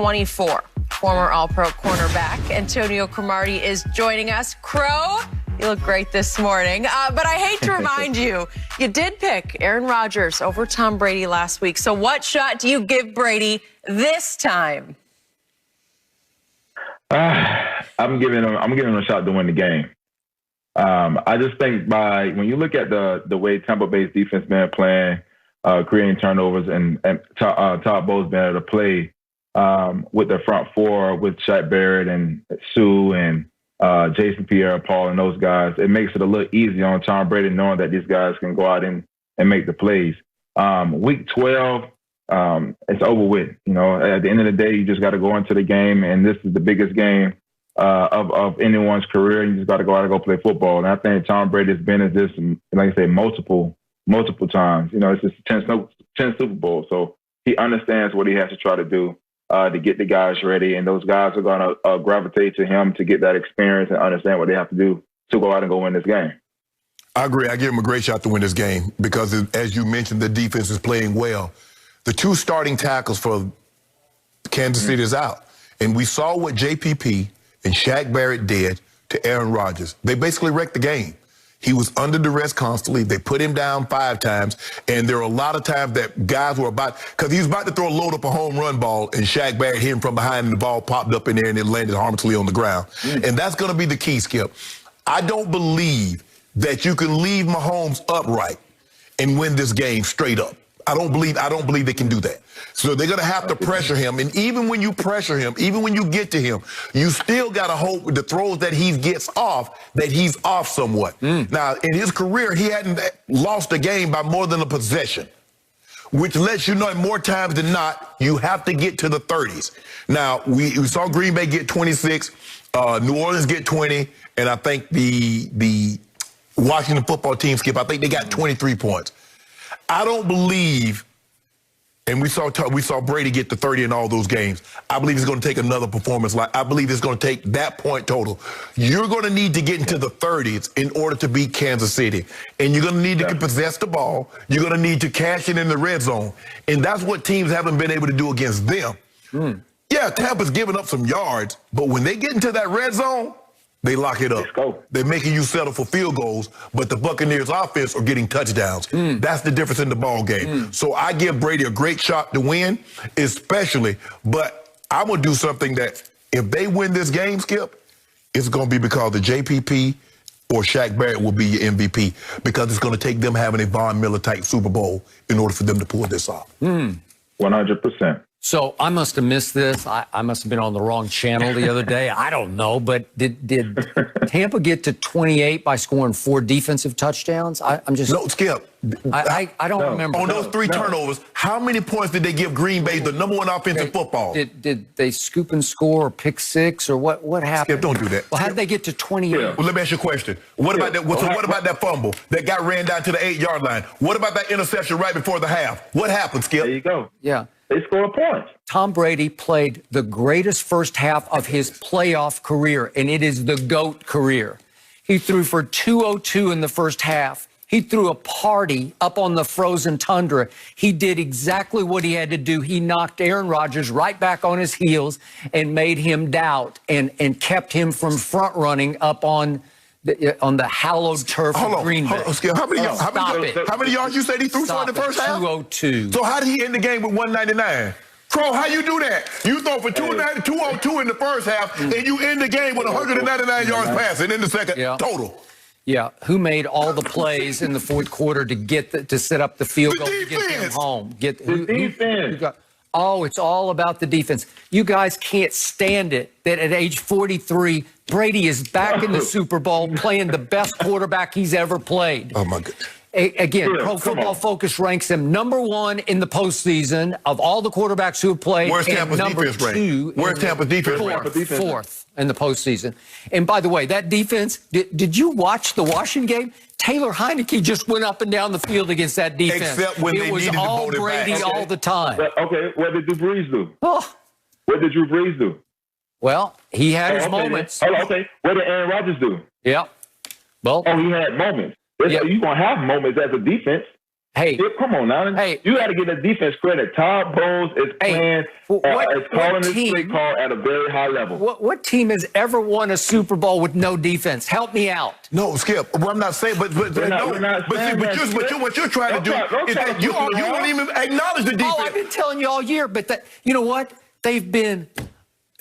24. Former All-Pro cornerback Antonio Cromartie is joining us. Crow, you look great this morning. But I hate to remind you, you did pick Aaron Rodgers over Tom Brady last week. So what shot do you give Brady this time? I'm giving him a shot to win the game. I just think when you look at the way Tampa Bay's defense been playing, creating turnovers, and Todd Bowles been able to play with the front four with Shaq Barrett and Sue and Jason Pierre-Paul and those guys, it makes it a little easier on Tom Brady knowing that these guys can go out and make the plays. Week 12, it's over with. You know, at the end of the day, you just got to go into the game, and this is the biggest game of anyone's career. You just got to go out and go play football. And I think Tom Brady has been at this, like I say, multiple times. You know, it's just 10 Super Bowls. So he understands what he has to try to do to get the guys ready. And those guys are going to gravitate to him to get that experience and understand what they have to do to go out and go win this game. I agree. I give him a great shot to win this game because, as you mentioned, the defense is playing well. The two starting tackles for Kansas City is out. And we saw what JPP and Shaq Barrett did to Aaron Rodgers. They basically wrecked the game. He was under duress constantly. They put him down 5 times. And there are a lot of times that guys were because he was about to load up a home run ball, and Shaq Barrett hit him from behind, and the ball popped up in there, and it landed harmlessly on the ground. And that's going to be the key, Skip. I don't believe that you can leave Mahomes upright and win this game straight up. I don't believe they can do that. So they're going to have to pressure him. And even when you pressure him, even when you get to him, you still got to hope with the throws that he gets off, that he's off somewhat. Now, in his career, he hadn't lost a game by more than a possession, which lets you know more times than not, you have to get to the 30s. Now, we saw Green Bay get 26, New Orleans get 20, and I think the Washington football team, Skip, I think they got 23 points. I don't believe, and we saw Brady get to 30 in all those games. I believe it's going to take another performance. I believe it's going to take that point total. You're going to need to get into the 30s in order to beat Kansas City. And you're going to need to possess the ball. You're going to need to cash it in the red zone. And that's what teams haven't been able to do against them. Yeah, Tampa's giving up some yards, but when they get into that red zone, they lock it up. They're making you settle for field goals, but the Buccaneers offense are getting touchdowns. That's the difference in the ball game. So I give Brady a great shot to win, especially, but I'm going to do something that if they win this game, Skip, it's going to be because the JPP or Shaq Barrett will be your MVP because it's going to take them having a Von Miller type Super Bowl in order for them to pull this off. 100%. So I must have missed this. I must have been on the wrong channel the other day. I don't know. But did Tampa get to 28 by scoring 4 defensive touchdowns? I'm just... No, Skip. I don't remember. On those 3 turnovers, how many points did they give Green Bay, the number 1 offense in football? Did they scoop and score or pick 6 or what happened? Skip, don't do that. Well, how did they get to 28? Well, let me ask you a question. What about that? What about that fumble that got ran down to the 8-yard line? What about that interception right before the half? What happened, Skip? There you go. Yeah. They scored points. Tom Brady played the greatest first half of his playoff career, and it is the GOAT career. He threw for 202 in the first half. He threw a party up on the frozen tundra. He did exactly what he had to do. He knocked Aaron Rodgers right back on his heels and made him doubt and kept him from front running up on the hallowed turf of Green Bay. Skip, how many yards you said he threw for in the first half? 202. So how did he end the game with 199? Crow, how you do that? You throw for 202 in the first half, and you end the game with 199 yards passing in the second total. Yeah, who made all the plays in the fourth quarter to set up the field goal to get them home? The defense. Oh, it's all about the defense. You guys can't stand it that at age 43, Brady is back in the Super Bowl playing the best quarterback he's ever played. Oh, my goodness. Again, Pro Football Focus ranks him number 1 in the postseason of all the quarterbacks who have played. Where's Tampa's defense ranked? Where's Tampa's defense ranked? Fourth in the postseason. And by the way, that defense, did you watch the Washington game? Taylor Heineke just went up and down the field against that defense. Except when they needed to all hold it Brady back. all the time. Okay, what did Drew Brees do? Oh. What did Drew Brees do? Well, he had his moments. Okay, what did Aaron Rodgers do? Yeah. Well, he had moments. You're going to have moments as a defense. Hey, come on now. Hey, you got to give the defense credit. Todd Bowles is playing, is calling this play call at a very high level. What team has ever won a Super Bowl with no defense? Help me out. No, Skip. Well, I'm not saying, but what you're trying to do is that you won't even acknowledge the defense. Oh, I've been telling you all year, but you know what? They've been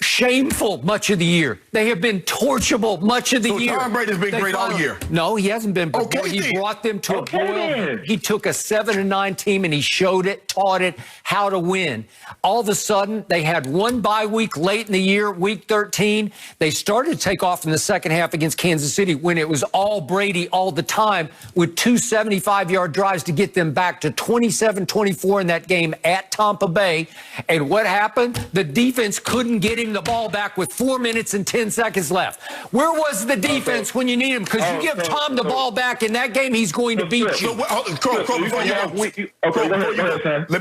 shameful much of the year. They have been torchable much of the year. Tom Brady's been great all year. No, he hasn't been. Okay, he brought them to a boil. He took a 7-9 team and he showed it, taught it how to win. All of a sudden, they had one bye week late in the year, week 13. They started to take off in the second half against Kansas City when it was all Brady all the time with 2 75-yard drives to get them back to 27-24 in that game at Tampa Bay. And what happened? The defense couldn't get him the ball back with 4 minutes and 10 seconds left. Where was the defense when you need him? Because you give Tom the ball back in that game, he's going to beat you. Let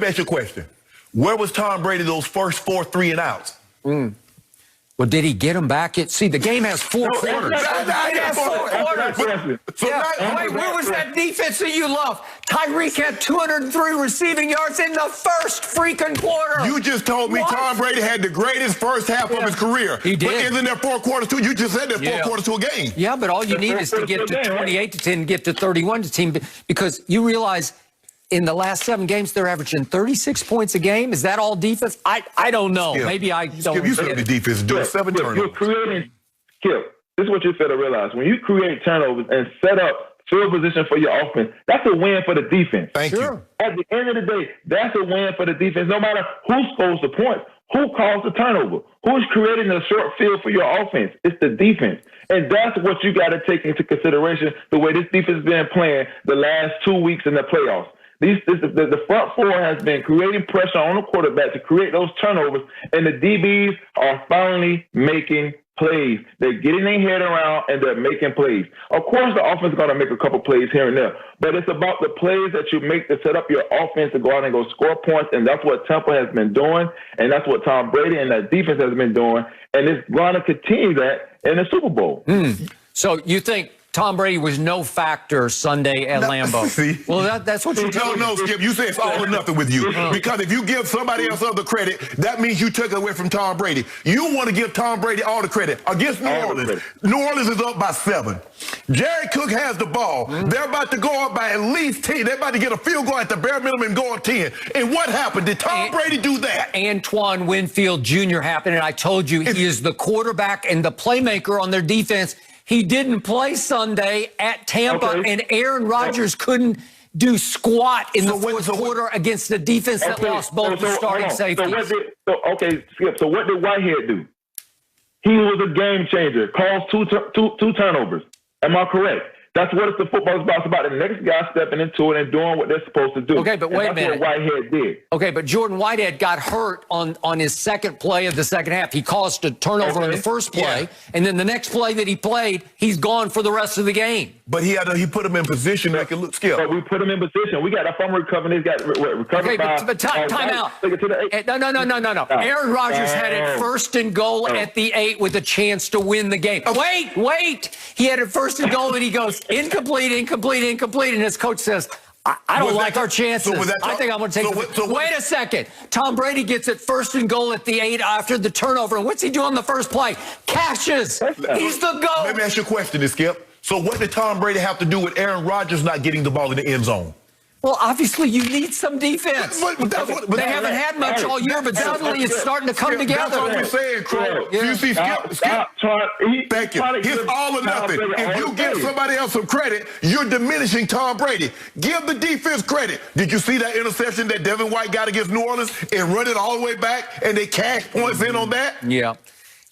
me ask you a question. Where was Tom Brady those first 4 3-and-outs? Well, did he get him back? See, the game has 4 quarters. It has 4 quarters. Wait, where was that defense that you love? Tyreek had 203 receiving yards in the first freaking quarter. You just told me Tom Brady had the greatest first half of his career. He did. But isn't there 4 quarters too? You just said there's 4 quarters to a game. Yeah, but all you need is to get to 28-10 and get to 31-10 because you realize in the last 7 games, they're averaging 36 points a game. Is that all defense? I don't know. Skip, maybe I don't. You said the defense doing 7 turnovers. You're creating, Skip, this is what you fail to realize. When you create turnovers and set up field position for your offense, that's a win for the defense. Thank you. At the end of the day, that's a win for the defense. No matter who scores the points, who calls the turnover, who's creating the short field for your offense, it's the defense. And that's what you got to take into consideration, the way this defense has been playing the last 2 weeks in the playoffs. The front 4 has been creating pressure on the quarterback to create those turnovers, and the DBs are finally making plays. They're getting their head around, and they're making plays. Of course, the offense is going to make a couple plays here and there, but it's about the plays that you make to set up your offense to go out and go score points, and that's what Tampa has been doing, and that's what Tom Brady and that defense has been doing, and it's going to continue that in the Super Bowl. So you think Tom Brady was no factor Sunday at Lambeau? See? Well, that's what you're telling me. No, Skip, you say it's all or nothing with you. Because if you give somebody else all the credit, that means you took it away from Tom Brady. You want to give Tom Brady all the credit against New Orleans. New Orleans is up by 7. Jared Cook has the ball. They're about to go up by at least 10. They're about to get a field goal at the bare minimum and go up 10. And what happened? Did Tom Brady do that? Antoine Winfield Jr. happened, and I told you he is the quarterback and the playmaker on their defense. He didn't play Sunday at Tampa, and Aaron Rodgers couldn't do squat in the fourth quarter against the defense that lost both the starting safeties. Skip, so what did Whitehead do? He was a game changer, caused two turnovers. Am I correct? That's what the football is about. It's about the next guy stepping into it and doing what they're supposed to do. Okay, but wait a minute. That's what Whitehead did. Okay, but Jordan Whitehead got hurt on his second play of the second half. He caused a turnover in the first play, and then the next play that he played, he's gone for the rest of the game. But he put him in position that could look skilled. But we put him in position. We got a former recovery. He's got recovered but time out. No. Aaron Rodgers had it 1st and goal at the 8 with a chance to win the game. Wait. He had it 1st and goal, and he goes incomplete, and his coach says, I don't like our chances. I think I'm going to take Wait a second. Tom Brady gets it 1st and goal at the 8 after the turnover. And what's he do on the first play? Cashes. He's the GOAT. Let me ask you a question, Skip. So what did Tom Brady have to do with Aaron Rodgers not getting the ball in the end zone? Well, obviously, you need some defense. They haven't had much all year, but suddenly it's starting to come together. That's what we're saying, Crow. You see, Skip. Thank you. It's all or nothing. If you give somebody else some credit, you're diminishing Tom Brady. Give the defense credit. Did you see that interception that Devin White got against New Orleans and run it all the way back, and they cashed points in on that? Yeah.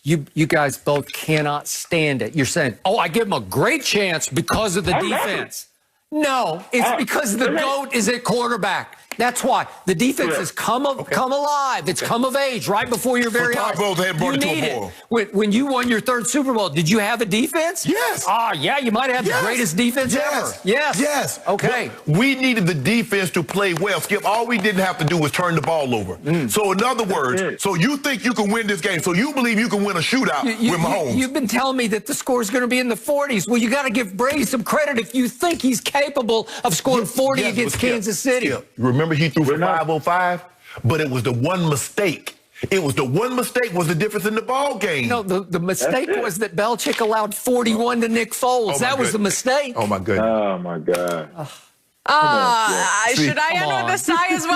You guys both cannot stand it. You're saying, I give him a great chance because of the defense. No, it's because the GOAT is at quarterback. That's why the defense has come alive. It's come of age right before your very eyes. You need it. When you won your 3rd Super Bowl, did you have a defense? Yes. Yeah, you might have the greatest defense ever. Yes. Yes. Okay. But we needed the defense to play well. Skip, all we didn't have to do was turn the ball over. So in other words, so you think you can win this game. So you believe you can win a shootout with Mahomes. You've been telling me that the score is going to be in the 40s. Well, you got to give Brady some credit if you think he's capable of scoring 40 against Kansas City. Remember he threw for 505, but it was the one mistake. It was the one mistake was the difference in the ball game. No, the mistake was that Belichick allowed 41 to Nick Foles. That was the mistake. Oh, my goodness. Oh, my God. Should I end with a sigh as well?